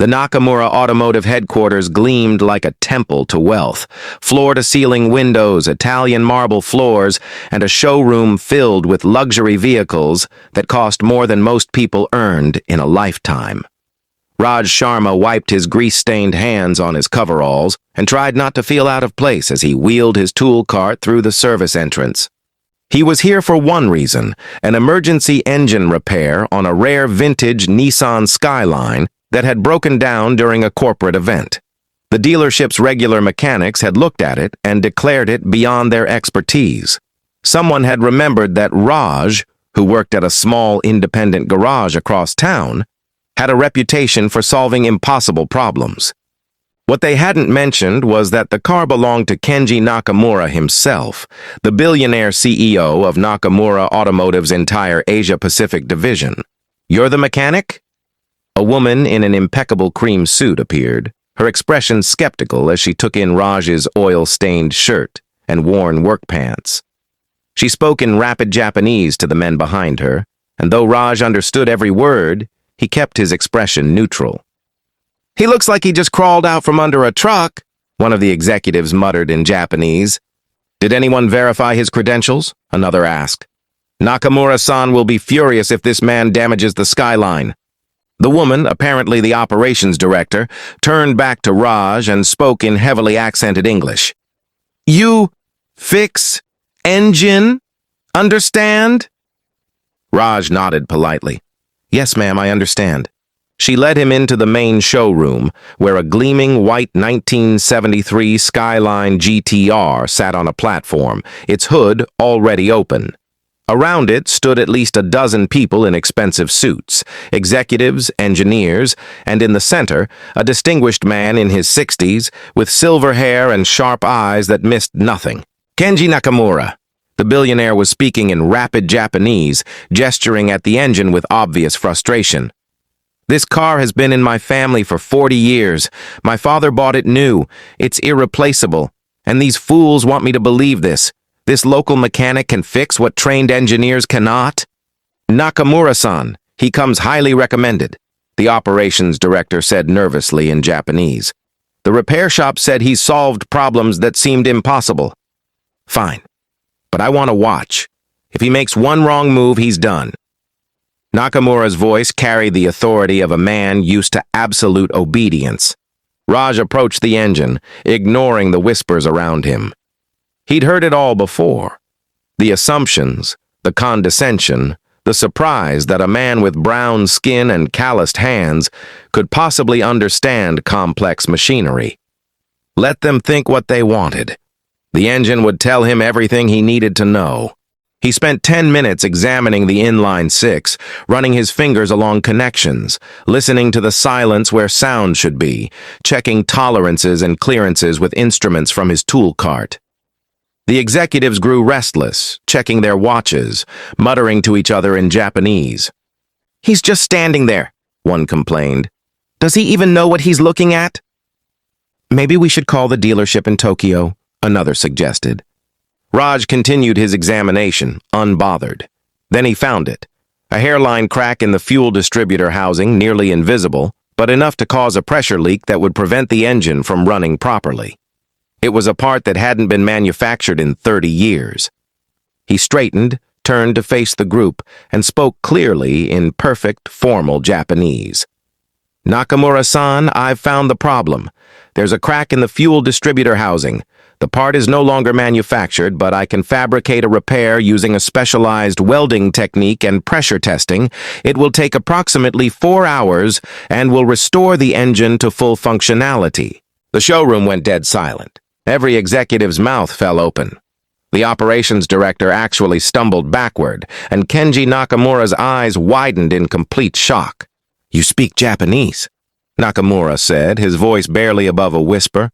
The Nakamura Automotive headquarters gleamed like a temple to wealth. Floor-to-ceiling windows, Italian marble floors, and a showroom filled with luxury vehicles that cost more than most people earned in a lifetime. Raj Sharma wiped his grease-stained hands on his coveralls and tried not to feel out of place as he wheeled his tool cart through the service entrance. He was here for one reason, an emergency engine repair on a rare vintage Nissan Skyline that had broken down during a corporate event. The dealership's regular mechanics had looked at it and declared it beyond their expertise. Someone had remembered that Raj, who worked at a small independent garage across town, had a reputation for solving impossible problems. What they hadn't mentioned was that the car belonged to Kenji Nakamura himself, the billionaire CEO of Nakamura Automotive's entire Asia-Pacific division. "You're the mechanic?" A woman in an impeccable cream suit appeared, her expression skeptical as she took in Raj's oil-stained shirt and worn work pants. She spoke in rapid Japanese to the men behind her, and though Raj understood every word, he kept his expression neutral. "He looks like he just crawled out from under a truck," one of the executives muttered in Japanese. "Did anyone verify his credentials?" another asked. "Nakamura-san will be furious if this man damages the Skyline." The woman, apparently the operations director, turned back to Raj and spoke in heavily accented English. "You fix engine? Understand?" Raj nodded politely. "Yes, ma'am, I understand." She led him into the main showroom, where a gleaming white 1973 Skyline GTR sat on a platform, its hood already open. Around it stood at least a dozen people in expensive suits, executives, engineers, and in the center, a distinguished man in his 60s, with silver hair and sharp eyes that missed nothing. "Kenji Nakamura." The billionaire was speaking in rapid Japanese, gesturing at the engine with obvious frustration. "This car has been in my family for 40 years. My father bought it new. It's irreplaceable. And these fools want me to believe this. This local mechanic can fix what trained engineers cannot?" "Nakamura-san, he comes highly recommended," the operations director said nervously in Japanese. "The repair shop said he's solved problems that seemed impossible." "Fine. But I want to watch. If he makes one wrong move, he's done." Nakamura's voice carried the authority of a man used to absolute obedience. Raj approached the engine, ignoring the whispers around him. He'd heard it all before. The assumptions, the condescension, the surprise that a man with brown skin and calloused hands could possibly understand complex machinery. Let them think what they wanted. The engine would tell him everything he needed to know. He spent 10 minutes examining the inline six, running his fingers along connections, listening to the silence where sound should be, checking tolerances and clearances with instruments from his tool cart. The executives grew restless, checking their watches, muttering to each other in Japanese. "He's just standing there," one complained. "Does he even know what he's looking at?" "Maybe we should call the dealership in Tokyo," another suggested. Raj continued his examination, unbothered. Then he found it. A hairline crack in the fuel distributor housing, nearly invisible, but enough to cause a pressure leak that would prevent the engine from running properly. It was a part that hadn't been manufactured in 30 years. He straightened, turned to face the group, and spoke clearly in perfect, formal Japanese. "Nakamura-san, I've found the problem. There's a crack in the fuel distributor housing. The part is no longer manufactured, but I can fabricate a repair using a specialized welding technique and pressure testing. It will take approximately 4 hours and will restore the engine to full functionality." The showroom went dead silent. Every executive's mouth fell open. The operations director actually stumbled backward, and Kenji Nakamura's eyes widened in complete shock. "You speak Japanese," Nakamura said, his voice barely above a whisper.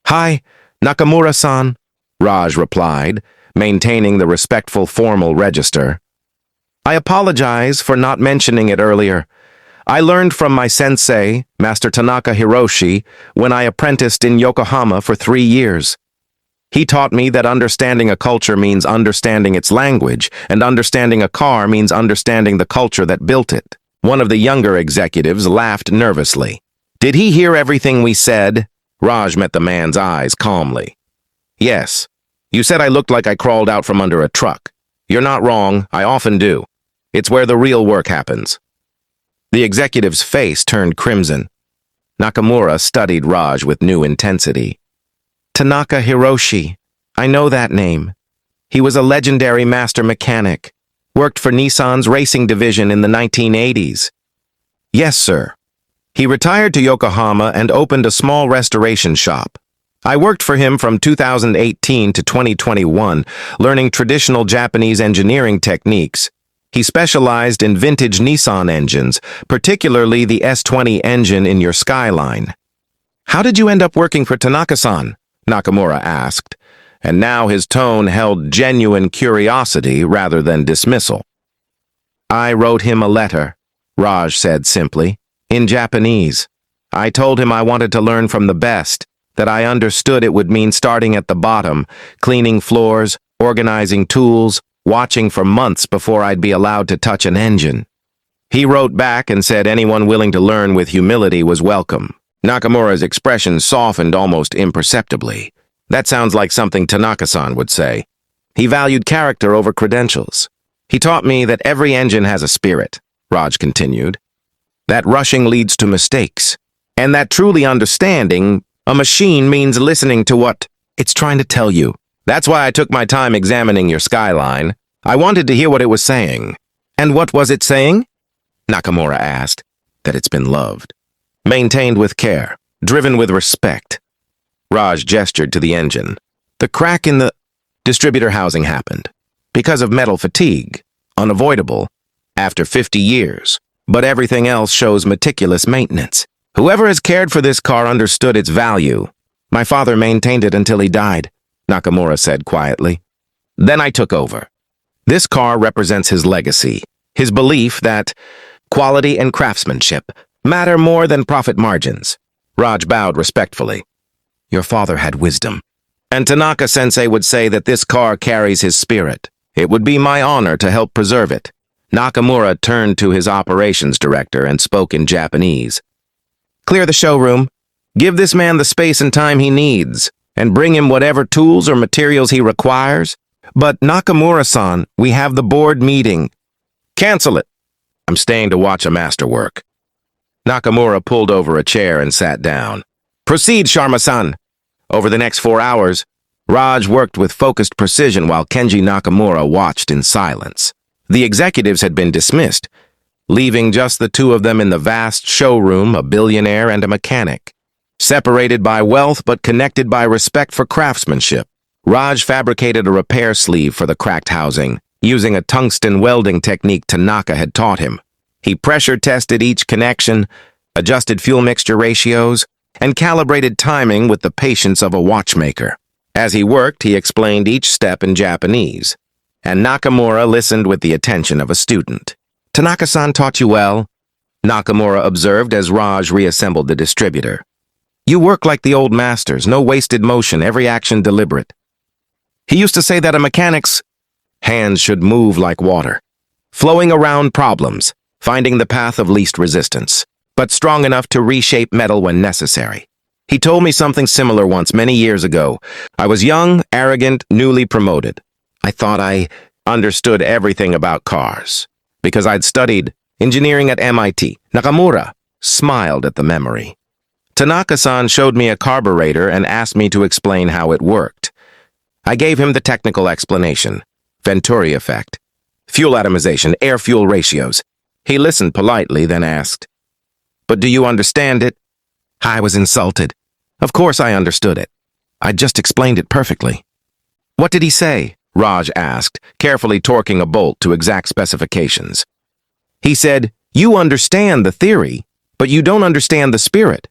"Hi, Nakamura-san," Raj replied, maintaining the respectful formal register. "I apologize for not mentioning it earlier. I learned from my sensei, Master Tanaka Hiroshi, when I apprenticed in Yokohama for 3 years. He taught me that understanding a culture means understanding its language, and understanding a car means understanding the culture that built it." One of the younger executives laughed nervously. Did he hear everything we said? Raj met the man's eyes calmly. Yes. You said I looked like I crawled out from under a truck. You're not wrong, I often do. It's where the real work happens. The executive's face turned crimson. Nakamura studied Raj with new intensity. Tanaka Hiroshi. I know that name. He was a legendary master mechanic. Worked for Nissan's racing division in the 1980s. Yes, sir. He retired to Yokohama and opened a small restoration shop. I worked for him from 2018 to 2021, learning traditional Japanese engineering techniques. He specialized in vintage Nissan engines, particularly the S20 engine in your Skyline. How did you end up working for Tanaka-san? Nakamura asked, and now his tone held genuine curiosity rather than dismissal. I wrote him a letter, Raj said simply, in Japanese. I told him I wanted to learn from the best, that I understood it would mean starting at the bottom, cleaning floors, organizing tools, watching for months before I'd be allowed to touch an engine. He wrote back and said anyone willing to learn with humility was welcome. Nakamura's expression softened almost imperceptibly. That sounds like something Tanaka-san would say. He valued character over credentials. He taught me that every engine has a spirit, Raj continued. That rushing leads to mistakes, and that truly understanding a machine means listening to what it's trying to tell you. That's why I took my time examining your Skyline. I wanted to hear what it was saying. And what was it saying? Nakamura asked. That it's been loved. Maintained with care. Driven with respect. Raj gestured to the engine. The crack in the distributor housing happened. Because of metal fatigue. Unavoidable. After 50 years. But everything else shows meticulous maintenance. Whoever has cared for this car understood its value. My father maintained it until he died, Nakamura said quietly. Then I took over. This car represents his legacy, his belief that quality and craftsmanship matter more than profit margins. Raj bowed respectfully. Your father had wisdom. And Tanaka-sensei would say that this car carries his spirit. It would be my honor to help preserve it. Nakamura turned to his operations director and spoke in Japanese. Clear the showroom. Give this man the space and time he needs, and bring him whatever tools or materials he requires. But Nakamura-san, we have the board meeting. Cancel it. I'm staying to watch a masterwork. Nakamura pulled over a chair and sat down. Proceed, Sharma-san. Over the next 4 hours, Raj worked with focused precision while Kenji Nakamura watched in silence. The executives had been dismissed, leaving just the two of them in the vast showroom, a billionaire and a mechanic. Separated by wealth but connected by respect for craftsmanship, Raj fabricated a repair sleeve for the cracked housing, using a tungsten welding technique Tanaka had taught him. He pressure tested each connection, adjusted fuel mixture ratios, and calibrated timing with the patience of a watchmaker. As he worked, he explained each step in Japanese, and Nakamura listened with the attention of a student. Tanaka-san taught you well, Nakamura observed as Raj reassembled the distributor. You work like the old masters, no wasted motion, every action deliberate. He used to say that a mechanic's hands should move like water, flowing around problems, finding the path of least resistance, but strong enough to reshape metal when necessary. He told me something similar once many years ago. I was young, arrogant, newly promoted. I thought I understood everything about cars, because I'd studied engineering at MIT. Nakamura smiled at the memory. Tanaka-san showed me a carburetor and asked me to explain how it worked. I gave him the technical explanation. Venturi effect. Fuel atomization, air-fuel ratios. He listened politely, then asked, But do you understand it? I was insulted. Of course I understood it. I just explained it perfectly. What did he say? Raj asked, carefully torquing a bolt to exact specifications. He said, You understand the theory, but you don't understand the spirit.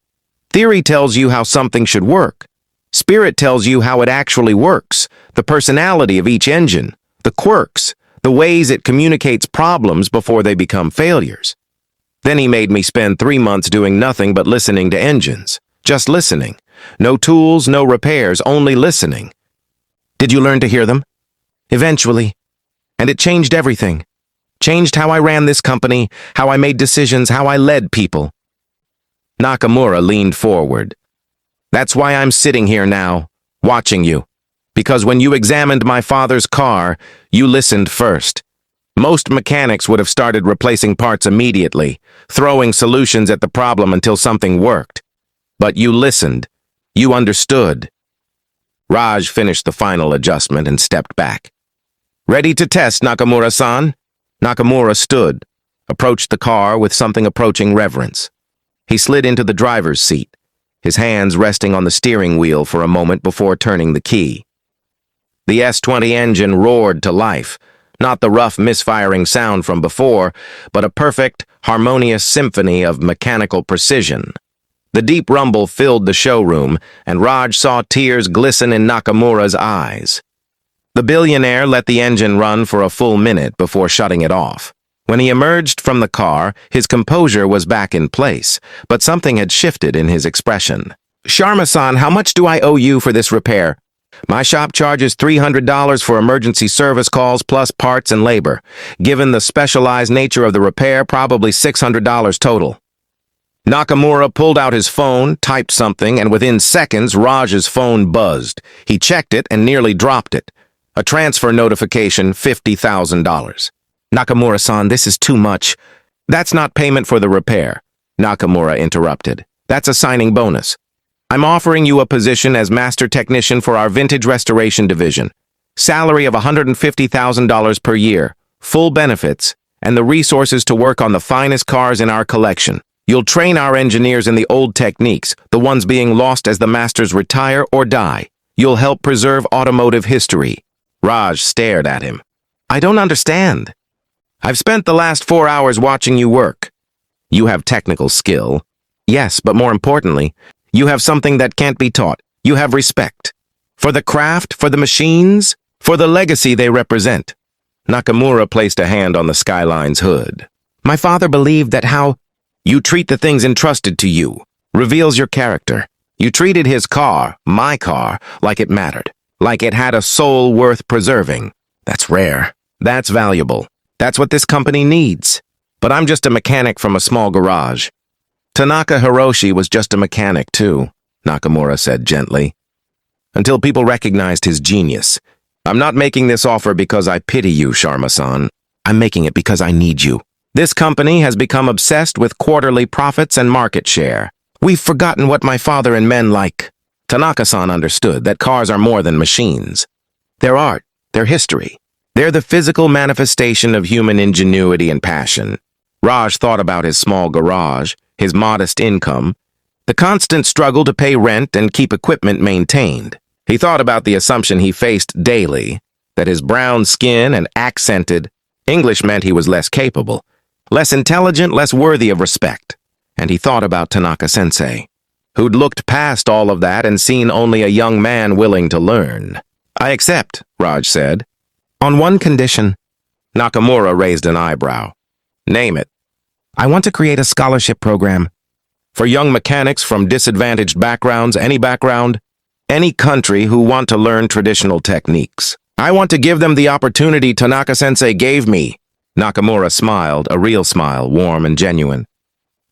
Theory tells you how something should work. Spirit tells you how it actually works, the personality of each engine, the quirks, the ways it communicates problems before they become failures. Then he made me spend 3 months doing nothing but listening to engines. Just listening. No tools, no repairs, only listening. Did you learn to hear them? Eventually. And it changed everything. Changed how I ran this company, how I made decisions, how I led people. Nakamura leaned forward. That's why I'm sitting here now, watching you. Because when you examined my father's car, you listened first. Most mechanics would have started replacing parts immediately, throwing solutions at the problem until something worked. But you listened. You understood. Raj finished the final adjustment and stepped back. Ready to test, Nakamura-san? Nakamura stood, approached the car with something approaching reverence. He slid into the driver's seat, his hands resting on the steering wheel for a moment before turning the key. The S-20 engine roared to life, not the rough misfiring sound from before, but a perfect, harmonious symphony of mechanical precision. The deep rumble filled the showroom, and Raj saw tears glisten in Nakamura's eyes. The billionaire let the engine run for a full minute before shutting it off. When he emerged from the car, his composure was back in place, but something had shifted in his expression. Sharma-san, how much do I owe you for this repair? My shop charges $300 for emergency service calls plus parts and labor. Given the specialized nature of the repair, probably $600 total. Nakamura pulled out his phone, typed something, and within seconds, Raj's phone buzzed. He checked it and nearly dropped it. A transfer notification, $50,000. Nakamura-san, this is too much. That's not payment for the repair, Nakamura interrupted. That's a signing bonus. I'm offering you a position as master technician for our vintage restoration division. Salary of $150,000 per year, full benefits, and the resources to work on the finest cars in our collection. You'll train our engineers in the old techniques, the ones being lost as the masters retire or die. You'll help preserve automotive history. Raj stared at him. I don't understand. I've spent the last 4 hours watching you work. You have technical skill. Yes, but more importantly, you have something that can't be taught. You have respect. For the craft, for the machines, for the legacy they represent. Nakamura placed a hand on the Skyline's hood. My father believed that how you treat the things entrusted to you reveals your character. You treated his car, my car, like it mattered, like it had a soul worth preserving. That's rare. That's valuable. That's what this company needs. But I'm just a mechanic from a small garage. Tanaka Hiroshi was just a mechanic too, Nakamura said gently. Until people recognized his genius. I'm not making this offer because I pity you, Sharma-san. I'm making it because I need you. This company has become obsessed with quarterly profits and market share. We've forgotten what my father and men like. Tanaka-san understood that cars are more than machines. They're art, they're history. They're the physical manifestation of human ingenuity and passion. Raj thought about his small garage, his modest income, the constant struggle to pay rent and keep equipment maintained. He thought about the assumption he faced daily, that his brown skin and accented English meant he was less capable, less intelligent, less worthy of respect. And he thought about Tanaka-sensei, who'd looked past all of that and seen only a young man willing to learn. I accept, Raj said. On one condition. Nakamura raised an eyebrow. Name it. I want to create a scholarship program. For young mechanics from disadvantaged backgrounds, any country who want to learn traditional techniques. I want to give them the opportunity Tanaka-sensei gave me. Nakamura smiled, a real smile, warm and genuine.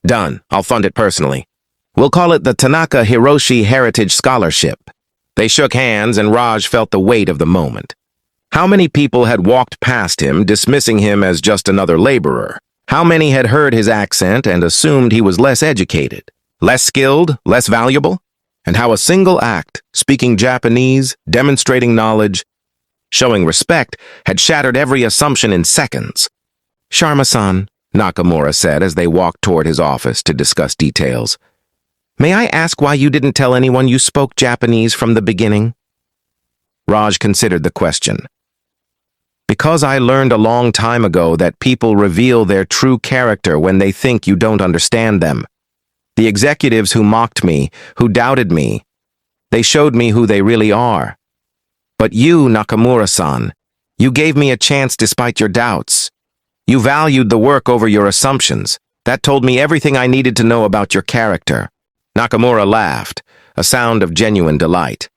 Done. I'll fund it personally. We'll call it the Tanaka Hiroshi Heritage Scholarship. They shook hands and Raj felt the weight of the moment. How many people had walked past him, dismissing him as just another laborer? How many had heard his accent and assumed he was less educated, less skilled, less valuable? And how a single act, speaking Japanese, demonstrating knowledge, showing respect, had shattered every assumption in seconds. Sharma-san, Nakamura said as they walked toward his office to discuss details. May I ask why you didn't tell anyone you spoke Japanese from the beginning? Raj considered the question. Because I learned a long time ago that people reveal their true character when they think you don't understand them. The executives who mocked me, who doubted me, they showed me who they really are. But you, Nakamura-san, you gave me a chance despite your doubts. You valued the work over your assumptions. That told me everything I needed to know about your character. Nakamura laughed, a sound of genuine delight.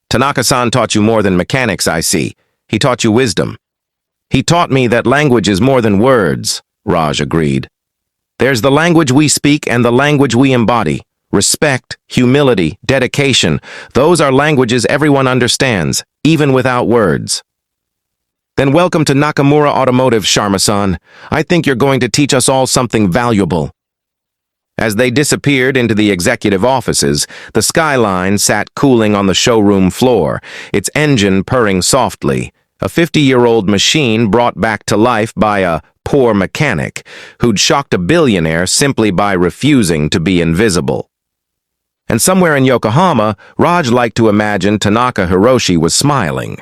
Tanaka-san taught you more than mechanics, I see. He taught you wisdom. He taught me that language is more than words, Raj agreed. There's the language we speak and the language we embody. Respect, humility, dedication. Those are languages everyone understands, even without words. Then welcome to Nakamura Automotive, Sharma-san. I think you're going to teach us all something valuable. As they disappeared into the executive offices, the Skyline sat cooling on the showroom floor, its engine purring softly, a 50-year-old machine brought back to life by a poor mechanic who'd shocked a billionaire simply by refusing to be invisible. And somewhere in Yokohama, Raj liked to imagine Tanaka Hiroshi was smiling.